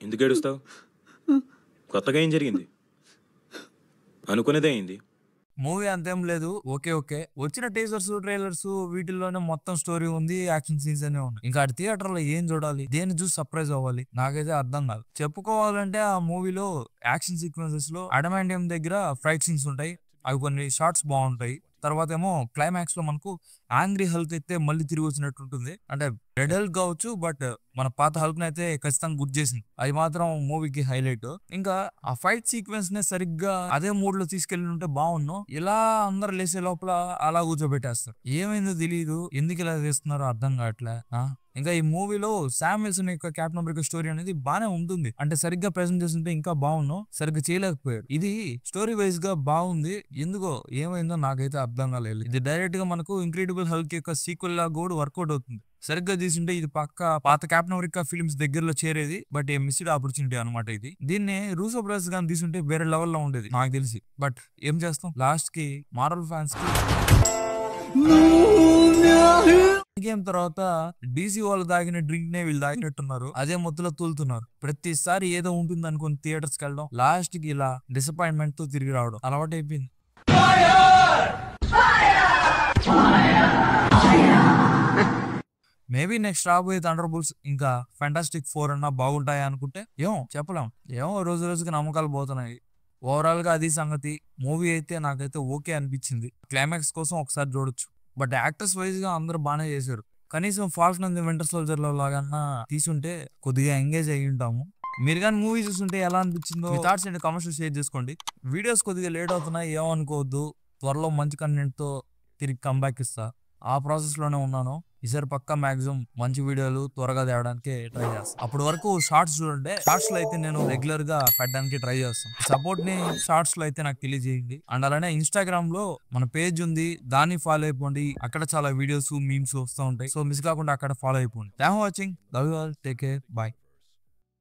ఎందుకు ఏడుస్తావు? కొత్తగా ఏం జరిగింది? అనుకునేదే అయింది. మూవీ అంతేం లేదు. ఓకే ఓకే వచ్చిన టీజర్స్ ట్రైలర్స్ వీటిల్లోనే మొత్తం స్టోరీ ఉంది, యాక్షన్ సీన్స్ అనే ఉన్నాయి. ఇంకా థియేటర్ లో ఏం చూడాలి, దేన్ని చూసి సర్ప్రైజ్ అవ్వాలి, నాకైతే అర్థం కాదు. చెప్పుకోవాలంటే ఆ మూవీలో యాక్షన్ సీక్వెన్సెస్ లో అడమాండియం దగ్గర ఫైట్ సీన్స్ ఉంటాయి, అవి కొన్ని షార్ట్స్ బాగుంటాయి. తర్వాత ఏమో క్లైమాక్స్ లో మనకు యాంగ్రీ హల్క్ అయితే మళ్ళీ తిరిగి వచ్చినట్టు ఉంటుంది. అంటే రెడ్ హల్క్ కావచ్చు, బట్ మన పాత హల్క్ అయితే ఖచ్చితంగా గుర్తు చేసింది. అది మాత్రం మూవీకి హైలైట్. ఇంకా ఆ ఫైట్ సీక్వెన్స్ నే సరిగ్గా అదే మూడ్ లో తీసుకెళ్లి ఉంటే బాగున్నాం. ఇలా అందరు లేసే లోపల అలా కూర్చోబెట్టేస్తారు. ఏమైందో తెలియదు, ఎందుకు ఇలా చేస్తున్నారో అర్థం కావట్లే. ఇంకా ఈ మూవీలో శామ్ విల్సన్ యొక్క కెప్టెన్ అమెరికా స్టోరీ అనేది బానే ఉంటుంది. అంటే సరిగ్గా ప్రెజెంట్ చేస్తుంటే ఇంకా బాగున్నాం, సరిగ్గా చేయలేకపోయాడు. ఇది స్టోరీ వైజ్ గా బాగుంది, ఎందుకో ఏమైందో నాకైతే అర్థం కాలేదు. ఇది డైరెక్ట్ గా మనకు ఇంక్రెడిబుల్ హల్క్ యొక్క సీక్వెల్ లా కూడా వర్కౌట్ అవుతుంది. సరిగ్గా తీసుంటే ఇది పక్క పాత కెప్టెన్ అమెరికా ఫిల్మ్స్ దగ్గరలో చేరేది, బట్ ఏ మిస్డ్ ఆపర్చునిటీ అనమాట ఇది. దీన్ని రూసో బ్రదర్స్ గాని తీసుంటే వేరే లెవెల్ లో ఉండేది నాకు తెలిసి. బట్ ఏం చేస్తాం, లాస్ట్ కి మార్వెల్ ఫ్యాన్స్ కి గేమ్ తర్వాత డీసీ వాళ్ళు తాగిన డ్రింక్ నే వీళ్ళు తాగినట్టున్నారు, అదే మొత్తులో తూలుతున్నారు. ప్రతిసారి ఏదో ఉంటుంది అనుకుని థియేటర్స్ కి వెళ్ళడం, లాస్ట్ కి ఇలా డిసప్పాయింట్మెంట్ తో తిరిగి రావడం అలవాటు అయిపోయింది. మేబీ నెక్స్ట్ రాబోయే థండర్ బుల్స్ ఇంకా ఫ్యాంటాస్టిక్ 4 అన్నా బాగుంటాయి అనుకుంటే ఏమో చెప్పలేం. ఏమో రోజు రోజుకి నమ్మకాలు పోతున్నాయి. ఓవరాల్ గా అది సంగతి. మూవీ అయితే నాకైతే ఓకే అనిపించింది. క్లైమాక్స్ కోసం ఒకసారి చూడొచ్చు, బట్ యాక్టర్స్ వైజ్ గా అందరూ బాగానే చేశారు. కనీసం Falcon and the winter soldier లో లాగన్నా తీసుంటే కొద్దిగా ఎంగేజ్ అయ్యి ఉంటాము. మీరు కానీ మూవీ చూస్తుంటే ఎలా అనిపించిందో మీ థాట్స్ అండ్ కామెంట్స్ షేర్ చేసుకోండి. వీడియోస్ కొద్దిగా లేట్ అవుతున్నాయి, ఏమనుకోవద్దు. త్వరలో మంచి కంటెంట్ తో తిరిగి కంబ్యాక్ ఇస్తా. ఆ ప్రాసెస్ లోనే ఉన్నాను. ఈసారి పక్కా మాక్సిమం మంచి వీడియోలు త్వరగా తేవడానికి ట్రై చేస్తాను. అప్పటి వరకు షార్ట్స్ చూడండి. షార్ట్స్ లో అయితే నేను రెగ్యులర్ గా పెట్టడానికి ట్రై చేస్తాను. సపోర్ట్ ని షార్ట్స్ లో అయితే నాకు తెలియజేయండి. అండ్ అలానే ఇన్స్టాగ్రామ్ లో మన పేజ్ ఉంది, దాన్ని ఫాలో అయిపోండి. అక్కడ చాలా వీడియోస్ మీమ్స్ వస్తూ ఉంటాయి. సో మిస్ కాకుండా అక్కడ ఫాలో అయిపోండి. Thanks for watching. Love you all. Take care. By.